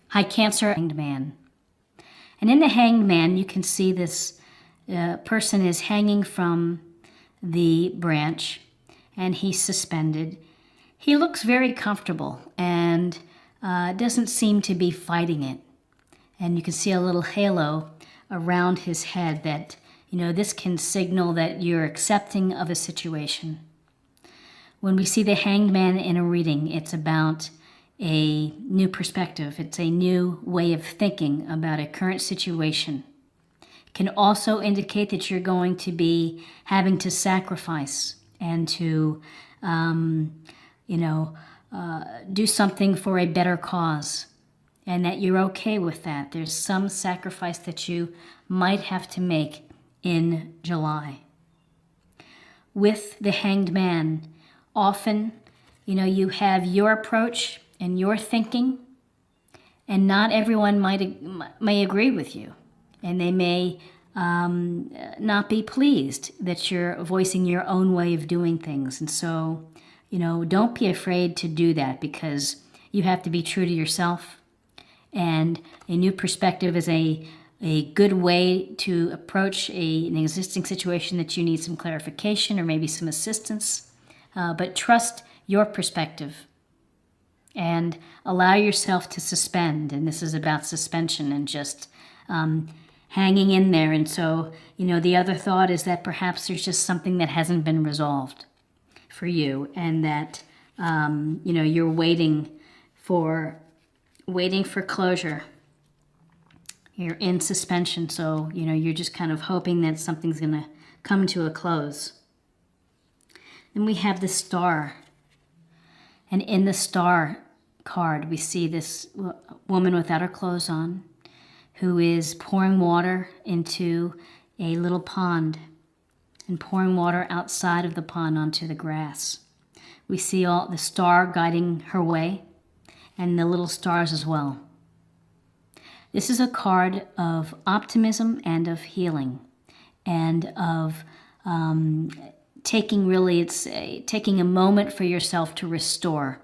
High Cancer, Hanged Man. And in the Hanged Man, you can see this person is hanging from the branch, and he's suspended. He looks very comfortable and doesn't seem to be fighting it. And you can see a little halo around his head that, this can signal that you're accepting of a situation. When we see the Hanged Man in a reading, it's about a new perspective. It's a new way of thinking about a current situation. It can also indicate that you're going to be having to sacrifice and to, do something for a better cause, and that you're okay with that. There's some sacrifice that you might have to make in July. With the Hanged Man, often, you have your approach and your thinking, and not everyone may agree with you, and they may not be pleased that you're voicing your own way of doing things. And so, don't be afraid to do that, because you have to be true to yourself, and a new perspective is a good way to approach an existing situation that you need some clarification or maybe some assistance. But trust your perspective and allow yourself to suspend. And this is about suspension and just hanging in there. And so, the other thought is that perhaps there's just something that hasn't been resolved for you, and that, you're waiting for closure. You're in suspension. So, you're just kind of hoping that something's going to come to a close. Then we have the Star. And in the Star card, we see this woman without her clothes on, who is pouring water into a little pond and pouring water outside of the pond onto the grass. We see all the star guiding her way and the little stars as well. This is a card of optimism and of healing and of taking a moment for yourself to restore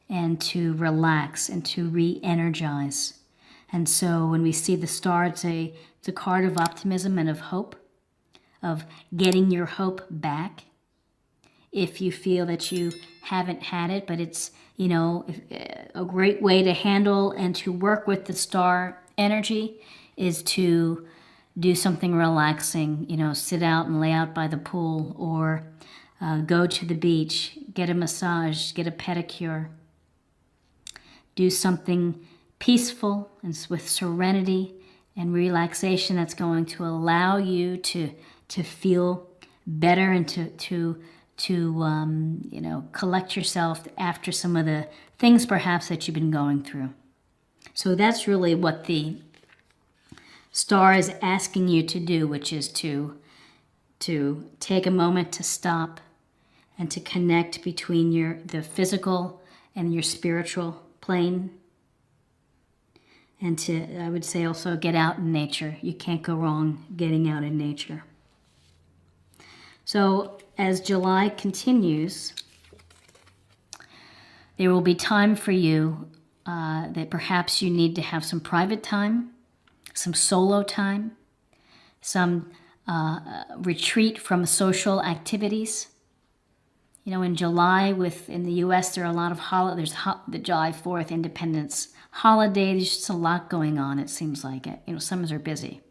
and to relax and to re-energize. And so when we see the star, it's a card of optimism and of hope, of getting your hope back if you feel that you haven't had it. But it's, a great way to handle and to work with the star energy is to do something relaxing, sit out and lay out by the pool, or go to the beach, get a massage, get a pedicure. Do something peaceful and with serenity and relaxation that's going to allow you to feel better and to collect yourself after some of the things perhaps that you've been going through. So that's really what the star is asking you to do, which is to take a moment to stop and to connect between the physical and your spiritual plane. And I would say also, get out in nature. You can't go wrong getting out in nature. So as July continues, there will be time for you that perhaps you need to have some private time, some solo time, some retreat from social activities. In July, in the U.S., there are a lot of holidays. There's the July 4th Independence holiday. There's just a lot going on, it seems like. Summers are busy.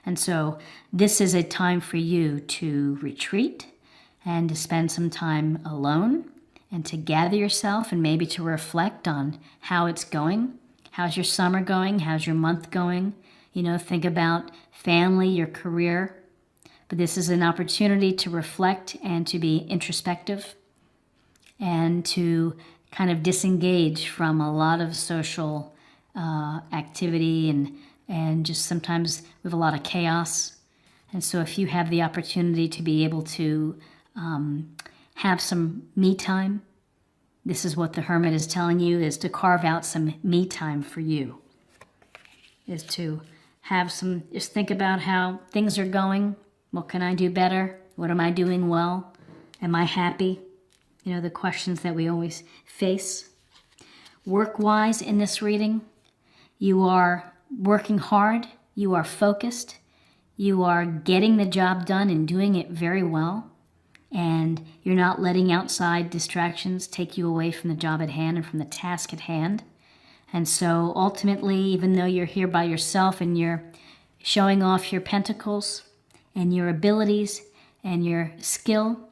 And so this is a time for you to retreat and to spend some time alone and to gather yourself and maybe to reflect on how it's going. How's your summer going? How's your month going? Think about family, your career. But this is an opportunity to reflect and to be introspective and to kind of disengage from a lot of social activity and just sometimes we have a lot of chaos. And so if you have the opportunity to be able to have some me time, this is what the Hermit is telling you, is to carve out some me time for you. Is to just think about how things are going. What can I do better? What am I doing well? Am I happy? The questions that we always face. Work-wise in this reading, You are working hard. You are focused. You are getting the job done and doing it very well. And you're not letting outside distractions take you away from the job at hand and from the task at hand. And so ultimately, even though you're here by yourself and you're showing off your pentacles and your abilities and your skill,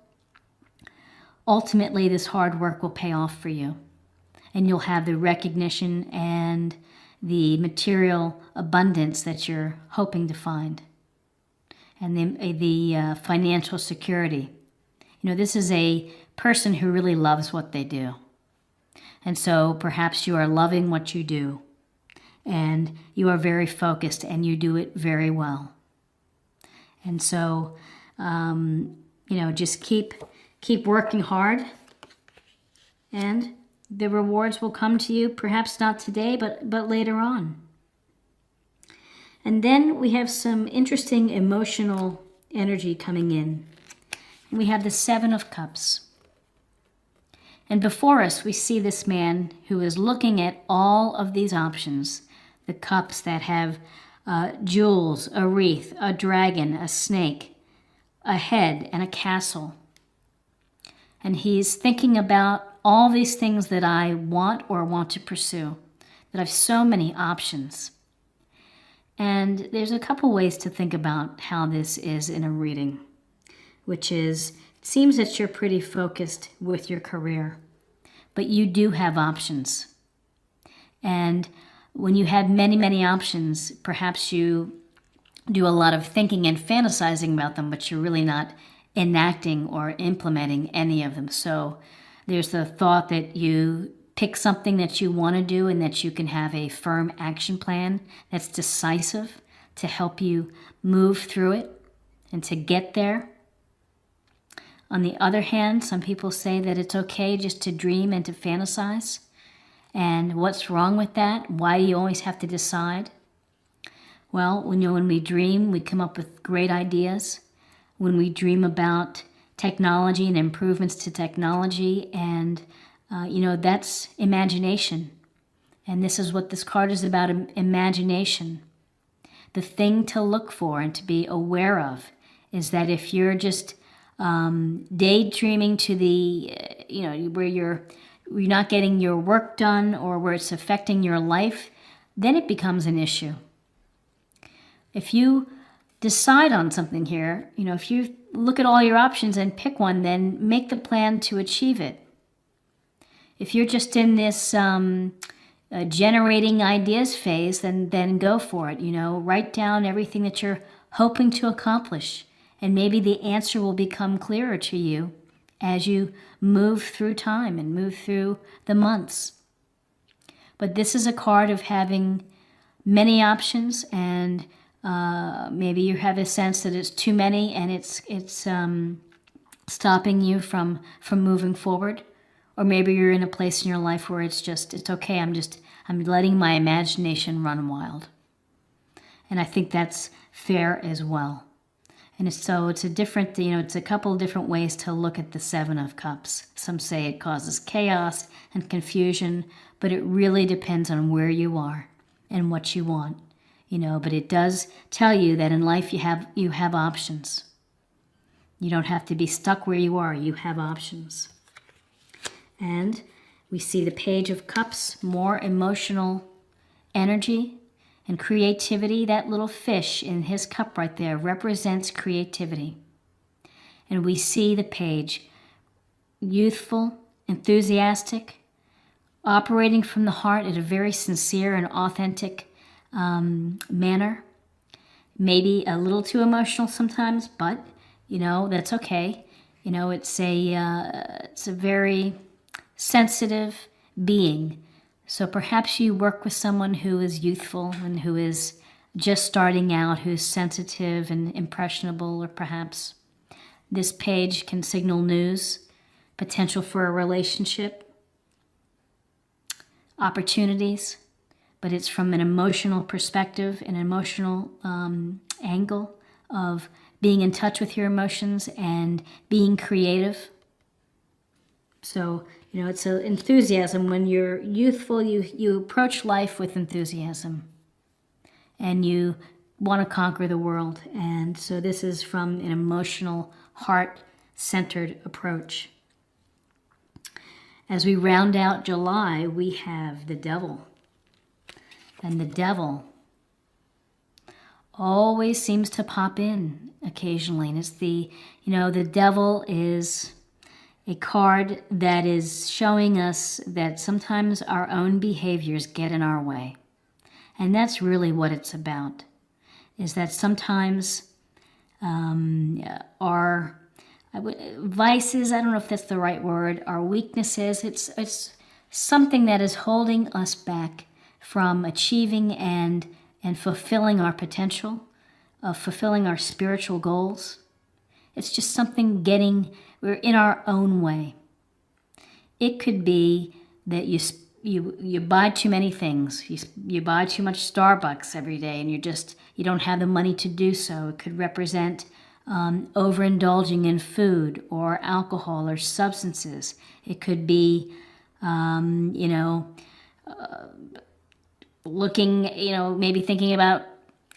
ultimately this hard work will pay off for you. And you'll have the recognition and the material abundance that you're hoping to find. And the financial security. You know, this is a person who really loves what they do. And so perhaps you are loving what you do. And you are very focused and you do it very well. And so, just keep working hard. And the rewards will come to you, perhaps not today, but later on. And then we have some interesting emotional energy coming in. We have the Seven of Cups. And before us, we see this man who is looking at all of these options. The cups that have jewels, a wreath, a dragon, a snake, a head, and a castle. And he's thinking about all these things that I want or want to pursue, that I have so many options. And there's a couple ways to think about how this is in a reading, which is, it seems that you're pretty focused with your career, but you do have options. And when you have many, many options, perhaps you do a lot of thinking and fantasizing about them, but you're really not enacting or implementing any of them. So there's the thought that you pick something that you want to do and that you can have a firm action plan that's decisive to help you move through it and to get there. On the other hand, some people say that it's okay just to dream and to fantasize. And what's wrong with that? Why do you always have to decide? Well, when we dream, we come up with great ideas. When we dream about technology and improvements to technology, and that's imagination. And this is what this card is about, imagination. The thing to look for and to be aware of is that if you're just daydreaming to the, where you're not getting your work done or where it's affecting your life, then it becomes an issue. If you decide on something here, if you look at all your options and pick one, then make the plan to achieve it. If you're just in this generating ideas phase, then go for it. Write down everything that you're hoping to accomplish, and maybe the answer will become clearer to you as you move through time and move through the months. But this is a card of having many options, and maybe you have a sense that it's too many and it's stopping you from moving forward. Or maybe you're in a place in your life where it's okay, I'm letting my imagination run wild. And I think that's fair as well. And it's a different, it's a couple of different ways to look at the Seven of Cups. Some say it causes chaos and confusion, but it really depends on where you are and what you want. But it does tell you that in life you have options. You don't have to be stuck where you are. You have options. And we see the Page of Cups, more emotional energy and creativity. That little fish in his cup right there represents creativity. And we see the page, youthful, enthusiastic, operating from the heart in a very sincere and authentic manner. Maybe a little too emotional sometimes, but that's okay. It's a very sensitive being. So perhaps you work with someone who is youthful and who is just starting out, who's sensitive and impressionable, or perhaps this page can signal news, potential for a relationship, opportunities, but it's from an emotional perspective, an emotional angle of being in touch with your emotions and being creative. So You know, it's an enthusiasm. When you're youthful, you approach life with enthusiasm. And you want to conquer the world. And so this is from an emotional, heart-centered approach. As we round out July, we have the devil. And the devil always seems to pop in occasionally. And it's the devil is a card that is showing us that sometimes our own behaviors get in our way. And that's really what it's about, is that sometimes our vices, I don't know if that's the right word, our weaknesses, it's something that is holding us back from achieving and fulfilling our potential, of fulfilling our spiritual goals. It's just something we're in our own way. It could be that you buy too many things. You buy too much Starbucks every day, and you don't have the money to do so. It could represent overindulging in food or alcohol or substances. It could be, looking, maybe thinking about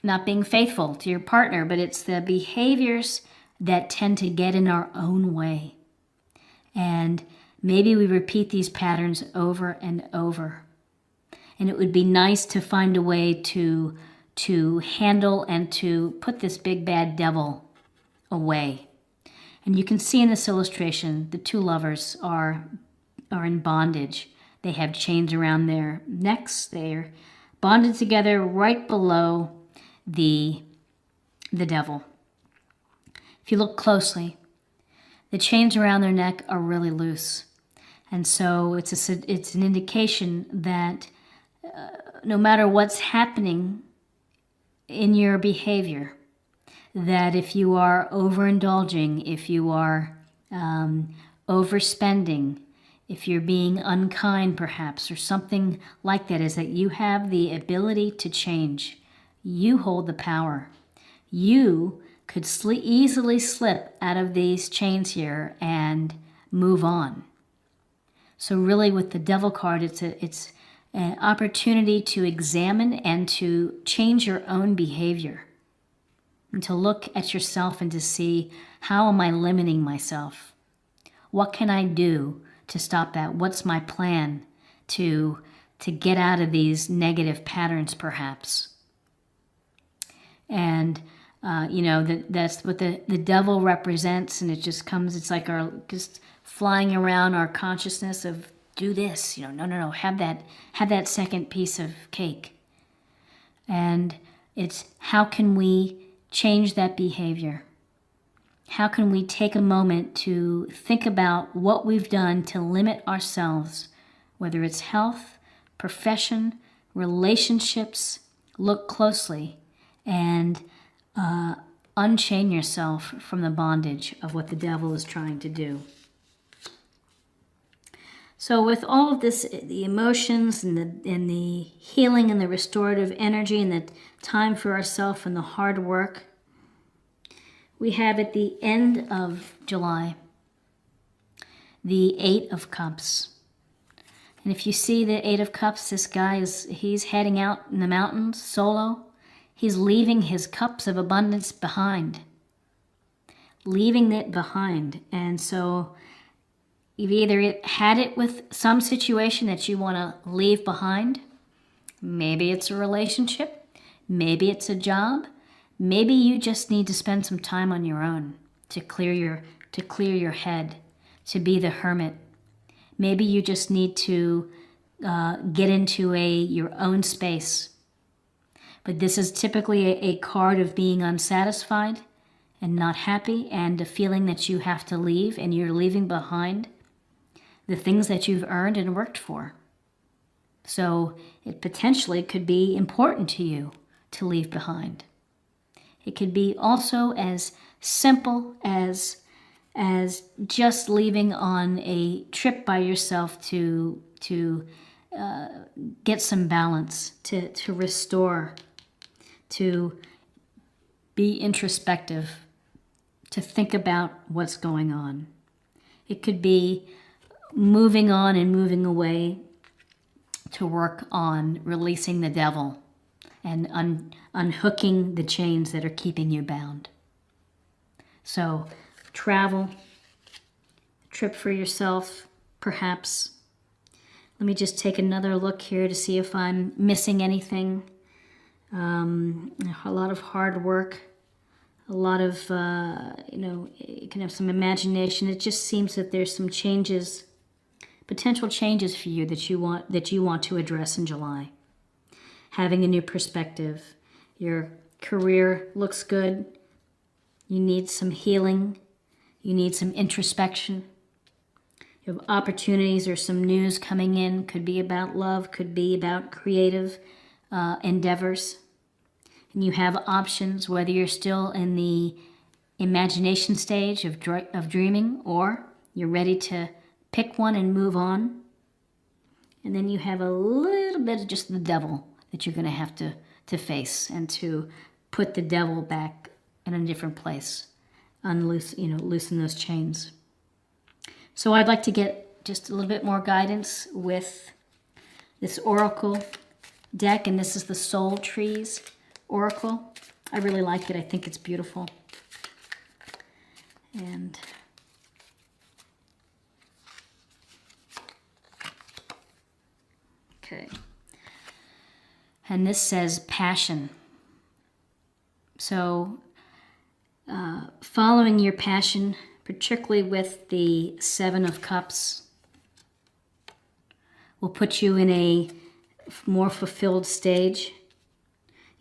not being faithful to your partner, but it's the behaviors that tend to get in our own way. And maybe we repeat these patterns over and over. And it would be nice to find a way to handle and to put this big bad devil away. And you can see in this illustration, the two lovers are in bondage. They have chains around their necks. They're bonded together right below the devil. If you look closely, the chains around their neck are really loose. And so it's an indication that no matter what's happening in your behavior, that if you are overindulging, if you are overspending, if you're being unkind perhaps, or something like that, is that you have the ability to change. You hold the power. You could easily slip out of these chains here and move on. So really with the devil card, it's an opportunity to examine and to change your own behavior. And to look at yourself and to see, how am I limiting myself? What can I do to stop that? What's my plan to get out of these negative patterns perhaps? And that's what the devil represents, and it just comes, it's like just flying around our consciousness of, do this, no, have that second piece of cake. And it's, how can we change that behavior? How can we take a moment to think about what we've done to limit ourselves, whether it's health, profession, relationships? Look closely and unchain yourself from the bondage of what the devil is trying to do. So with all of this, the emotions and the healing and the restorative energy and the time for ourselves and the hard work, we have at the end of July the Eight of Cups. And if you see the Eight of Cups, this guy he's heading out in the mountains solo. He's leaving his cups of abundance behind. Leaving it behind. And so you've either had it with some situation that you want to leave behind. Maybe it's a relationship. Maybe it's a job. Maybe you just need to spend some time on your own to clear your head, to be the hermit. Maybe you just need to get into your own space. But this is typically a card of being unsatisfied and not happy, and a feeling that you have to leave, and you're leaving behind the things that you've earned and worked for. So it potentially could be important to you to leave behind. It could be also as simple as just leaving on a trip by yourself to get some balance, to restore, to be introspective, to think about what's going on. It could be moving on and moving away to work on releasing the devil and unhooking the chains that are keeping you bound. So travel, trip for yourself, perhaps. Let me just take another look here to see if I'm missing anything. A lot of hard work, a lot of, you can have some imagination. It just seems that there's some changes, potential changes for you that you want to address in July. Having a new perspective. Your career looks good. You need some healing. You need some introspection. You have opportunities or some news coming in. Could be about love, could be about creative endeavors. And you have options, whether you're still in the imagination stage of dreaming, or you're ready to pick one and move on. And then you have a little bit of just the devil that you're going to have to face, and to put the devil back in a different place, loosen those chains. So I'd like to get just a little bit more guidance with this oracle deck, and this is the Soul Trees Oracle. I really like it. I think it's beautiful. And okay. And this says passion. So following your passion, particularly with the Seven of Cups, will put you in a more fulfilled stage.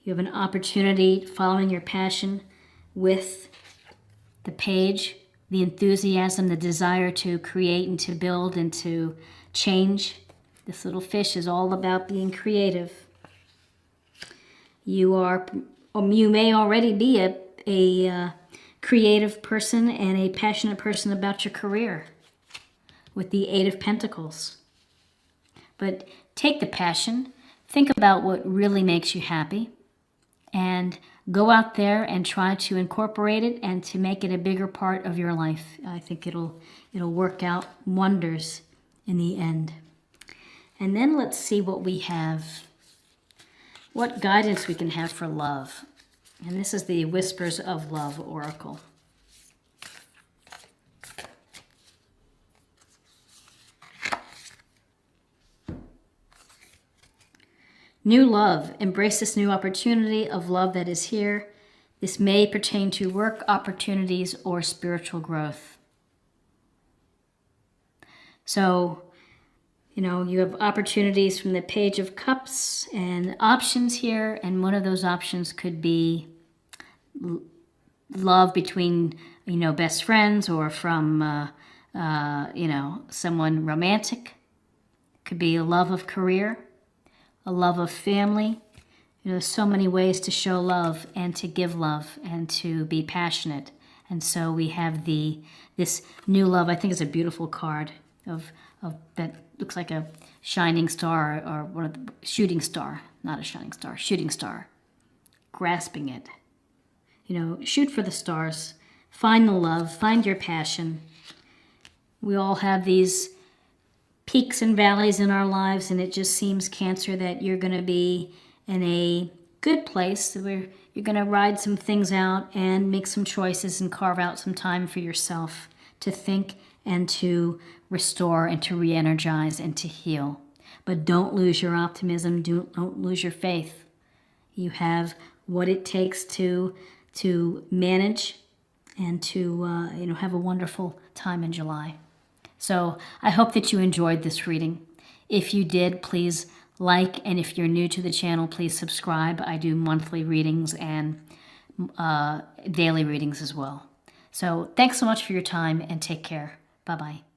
You have an opportunity following your passion with the Page, the enthusiasm, the desire to create and to build and to change. This little fish is all about being creative. You may already be a creative person and a passionate person about your career with the Eight of Pentacles. But take the passion, think about what really makes you happy, and go out there and try to incorporate it and to make it a bigger part of your life. I think it'll work out wonders in the end. And then let's see what we have, what guidance we can have for love. And this is the Whispers of Love Oracle. New love. Embrace this new opportunity of love that is here. This may pertain to work opportunities or spiritual growth. So, you have opportunities from the Page of Cups and options here, and one of those options could be love between, best friends, or from, someone romantic. Could be a love of career, a love of family. There's so many ways to show love and to give love and to be passionate. And so we have this new love. I think it's a beautiful card of that looks like a shining star, or one of the shooting star, not a shining star, shooting star, grasping it. Shoot for the stars, find the love, find your passion. We all have these peaks and valleys in our lives, and it just seems, Cancer, that you're going to be in a good place where you're going to ride some things out and make some choices and carve out some time for yourself to think and to restore and to re-energize and to heal. But don't lose your optimism. Don't lose your faith. You have what it takes to manage and to have a wonderful time in July. So I hope that you enjoyed this reading. If you did, please like, and if you're new to the channel, please subscribe. I do monthly readings and daily readings as well. So thanks so much for your time, and take care. Bye-bye.